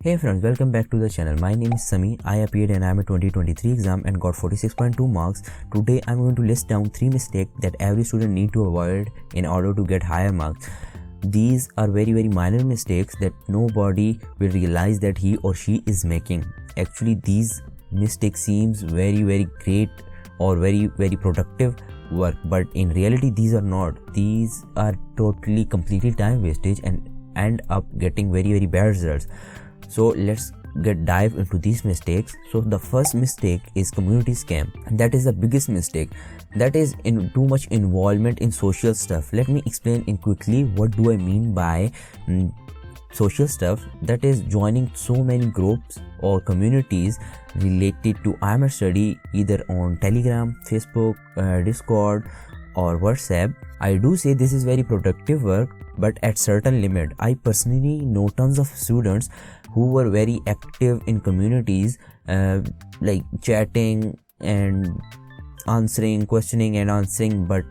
Hey friends, welcome back to the channel. My name is Sami. I appeared in IMAT 2023 exam and got 46.2 marks. Today I'm going to list down 3 mistakes that every student need to avoid in order to get higher marks. These are very minor mistakes that nobody will realize that he or she is making. Actually, these mistakes seems very great or very productive work, but in reality these are not. These are totally completely time wastage and end up getting very bad results. So let's dive into these mistakes. So the first mistake is community scam. That is the biggest mistake. That is in too much involvement in social stuff. Let me explain in quickly what do I mean by social stuff. That is joining so many groups or communities related to IMAT study, either on Telegram, Facebook, Discord or WhatsApp. I do say this is very productive work, but at certain limit. I personally know tons of students who were very active in communities, like chatting and questioning and answering, but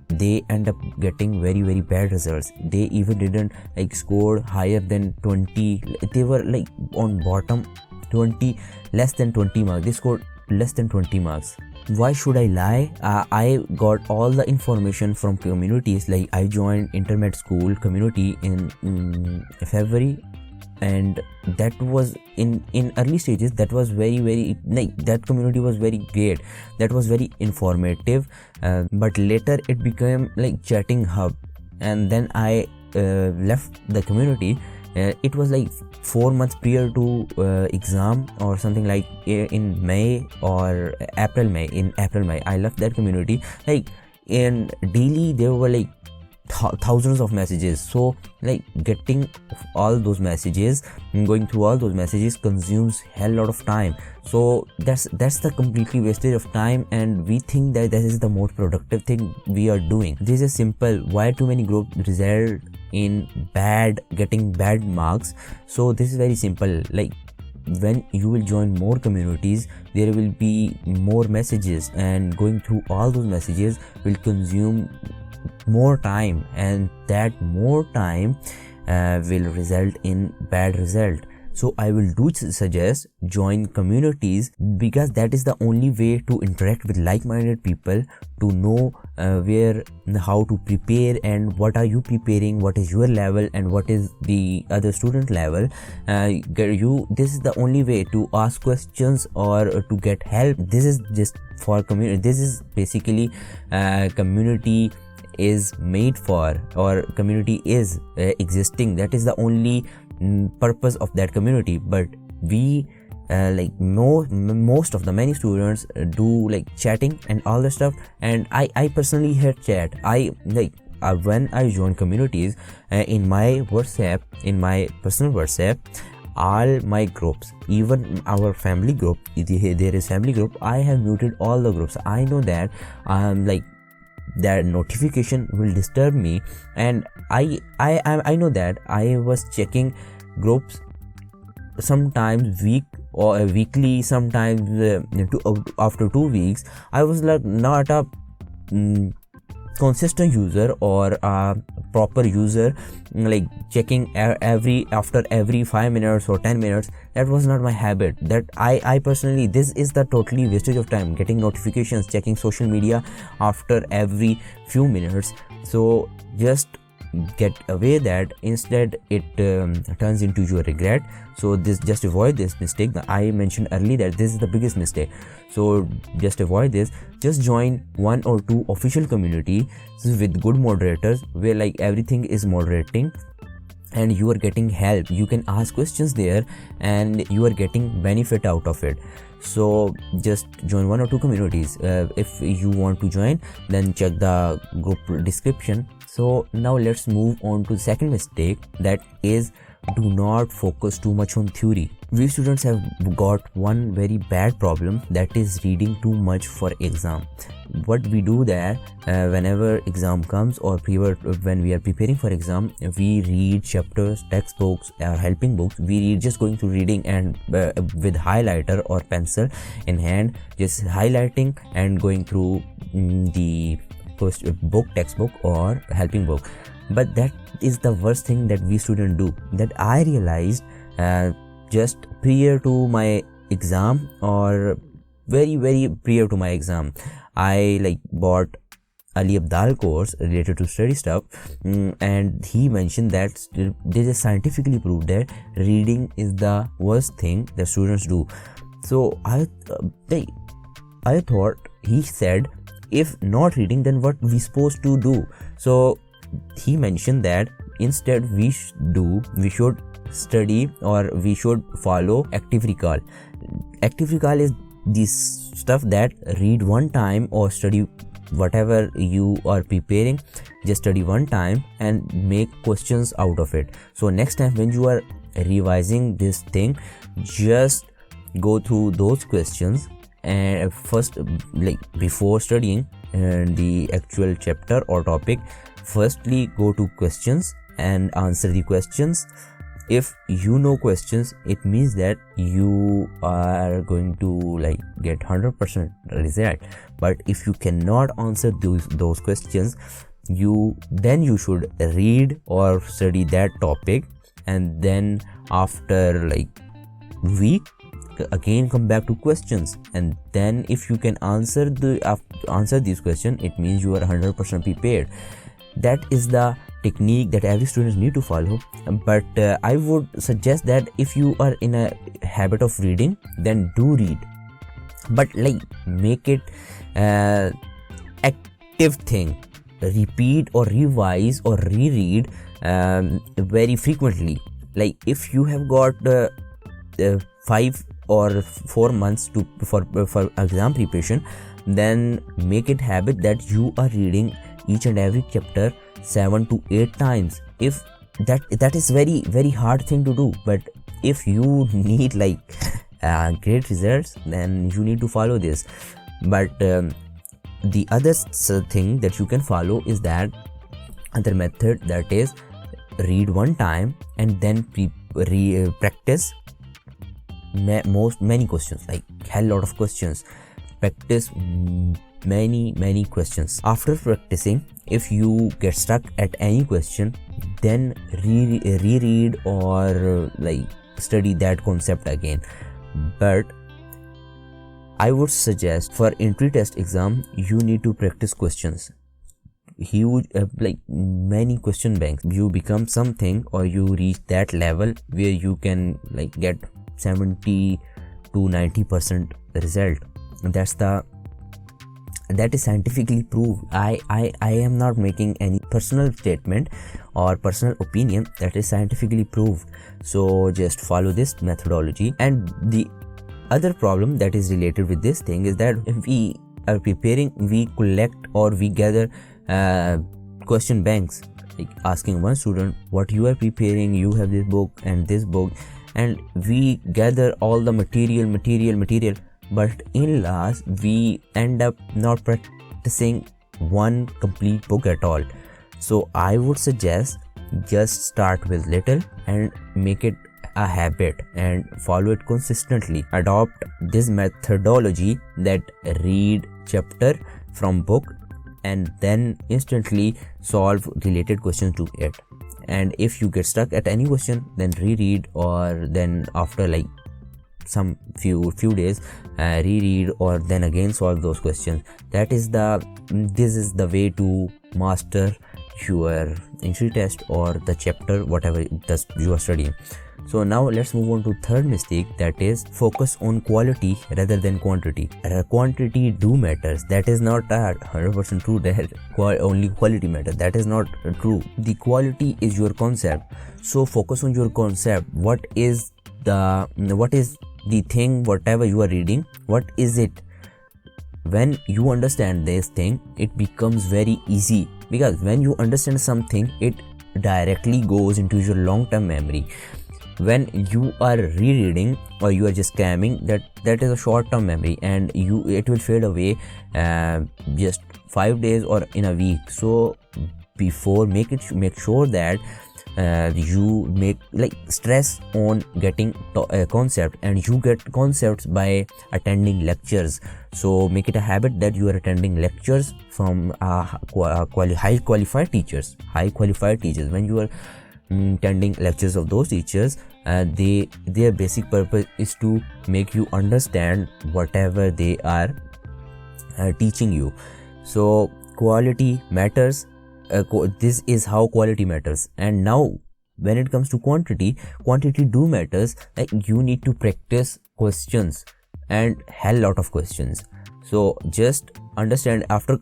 they end up getting very bad results. They even didn't score higher than 20. They were on bottom 20, less than 20 marks. They scored less than 20 marks. Why should I lie? I got all the information from communities. I joined internet school community in February, and that was in early stages. That was very that community was very great. That was very informative, but later it became chatting hub, and then I left the community. It was 4 months prior to exam or something, in May or April-May. In April-May I left that community. In daily there were thousands of messages, so getting all those messages and going through all those messages consumes hell lot of time. So that's the completely wastage of time, and we think that is the most productive thing we are doing. This is simple. Why too many groups result in getting bad marks? So this is very simple. When you will join more communities, there will be more messages, and going through all those messages will consume more time, and that more time will result in bad result. So I will suggest join communities, because that is the only way to interact with like-minded people, to know how to prepare and what are you preparing, what is your level and what is the other student level. This is the only way to ask questions or to get help. This is just for community. This is basically community is made for, or community is existing. That is the only purpose of that community. But we most of the many students do chatting and all the stuff, and I personally hate chat. When I join communities in my WhatsApp, in my personal WhatsApp, all my groups, even our family group, there is family group, I have muted all the groups. I know that that notification will disturb me, and I know that I was checking groups sometimes weekly, sometimes after 2 weeks. I was not a consistent user or a proper user, checking after every 5 minutes or 10 minutes. That was not my habit. That I personally, this is the totally wastage of time, getting notifications, checking social media after every few minutes. So just get away that. Instead it turns into your regret. So just avoid this mistake. I mentioned earlier that this is the biggest mistake, so just avoid this. Just join 1 or 2 official communities with good moderators, where everything is moderating and you are getting help. You can ask questions there and you are getting benefit out of it. So just join 1 or 2 communities. If you want to join, then check the group description. So now let's move on to the second mistake. That is, do not focus too much on theory. We students have got one very bad problem, that is reading too much for exam. What we do that whenever exam comes, or when we are preparing for exam, we read chapters, textbooks or helping books. We read just going through reading and with highlighter or pencil in hand, just highlighting and going through the textbook or helping book. But that is the worst thing that we students do. That I realized just prior to my exam, or very prior to my exam, I like bought Ali Abdal course related to study stuff, and he mentioned that this is scientifically proved that reading is the worst thing that students do. So I thought he said, if not reading, then what we supposed to do? So he mentioned that instead we should study, or we should follow active recall. Active recall is this stuff that read one time or study whatever you are preparing, just study one time and make questions out of it. So next time when you are revising this thing, just go through those questions, and first, like before studying the actual chapter or topic, firstly go to questions and answer the questions. If you know questions, it means that you are going to like get 100% result. But if you cannot answer those questions, you should read or study that topic, and then after like week again come back to questions, and then if you can answer these questions, it means you are 100% prepared. That is the technique that every student need to follow. But I would suggest that if you are in a habit of reading, then do read, but like make it active thing. Repeat or revise or reread very frequently. Like if you have got 5 or 4 months for exam preparation, then make it habit that you are reading each and every chapter 7 to 8 times. If that is very hard thing to do, but if you need like great results, then you need to follow this. But the other thing that you can follow is that other method, that is read one time and then practice many questions, like hell lot of questions. Practice many questions. After practicing, if you get stuck at any question, then reread or like study that concept again. But I would suggest for entry test exam, you need to practice questions. Huge like many question banks. You become something, or you reach that level where you can like get 70 to 90% result. That is scientifically proved. I am not making any personal statement or personal opinion. That is scientifically proved. So just follow this methodology. And the other problem that is related with this thing is that if we are preparing, we collect or we gather question banks, like asking one student what you are preparing, you have this book and this book, and we gather all the material, but in last we end up not practicing one complete book at all. So I would suggest just start with little and make it a habit and follow it consistently. Adopt this methodology, that read chapter from book and then instantly solve related questions to it. And if you get stuck at any question, then reread, or then after like some few days reread, or then again solve those questions. This is the way to master your entry test or the chapter, whatever you are studying. So now let's move on to third mistake, that is focus on quality rather than quantity. Quantity do matters. That is not 100% true that only quality matters. That is not true. The quality is your concept. So focus on your concept. What is the thing, whatever you are reading, what is it? When you understand this thing, it becomes very easy, because when you understand something, it directly goes into your long-term memory. When you are rereading or you are just cramming, that is a short-term memory, and it will fade away just 5 days or in a week. So before, make sure that you make like stress on getting a concept, and you get concepts by attending lectures. So make it a habit that you are attending lectures from high qualified teachers. When you are attending lectures of those teachers. Their basic purpose is to make you understand whatever they are teaching you. So quality matters. This is how quality matters. And now when it comes to quantity do matters. Like you need to practice questions, and hell lot of questions. So just understand, after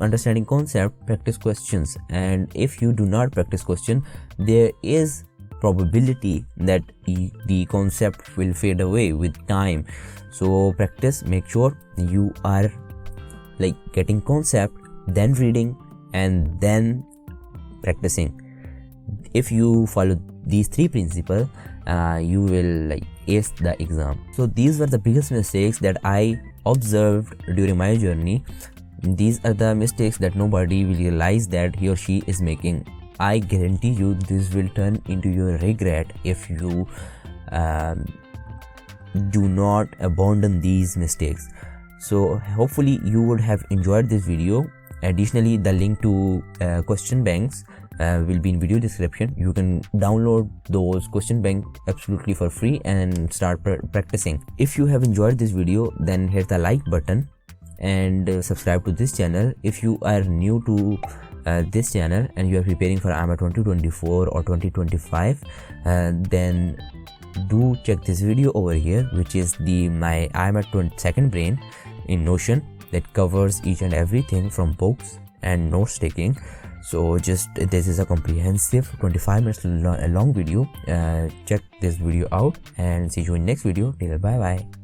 understanding concept, practice questions. And if you do not practice question, there is probability that the concept will fade away with time. So practice, make sure you are like getting concept, then reading, and then practicing. If you follow these three principles, you will like ace the exam. So these were the biggest mistakes that I observed during my journey. These are the mistakes that nobody will realize that he or she is making. I guarantee you this will turn into your regret if you do not abandon these mistakes. So hopefully you would have enjoyed this video. Additionally, the link to question banks will be in video description. You can download those question bank absolutely for free and start practicing. If you have enjoyed this video, then hit the like button and subscribe to this channel. If you are new to this channel and you are preparing for IMAT 2024 or 2025, then do check this video over here, which is my IMAT second brain in Notion, that covers each and everything from books and notes taking. So just this is a comprehensive 25 minutes long video. Check this video out and see you in next video. Till bye bye.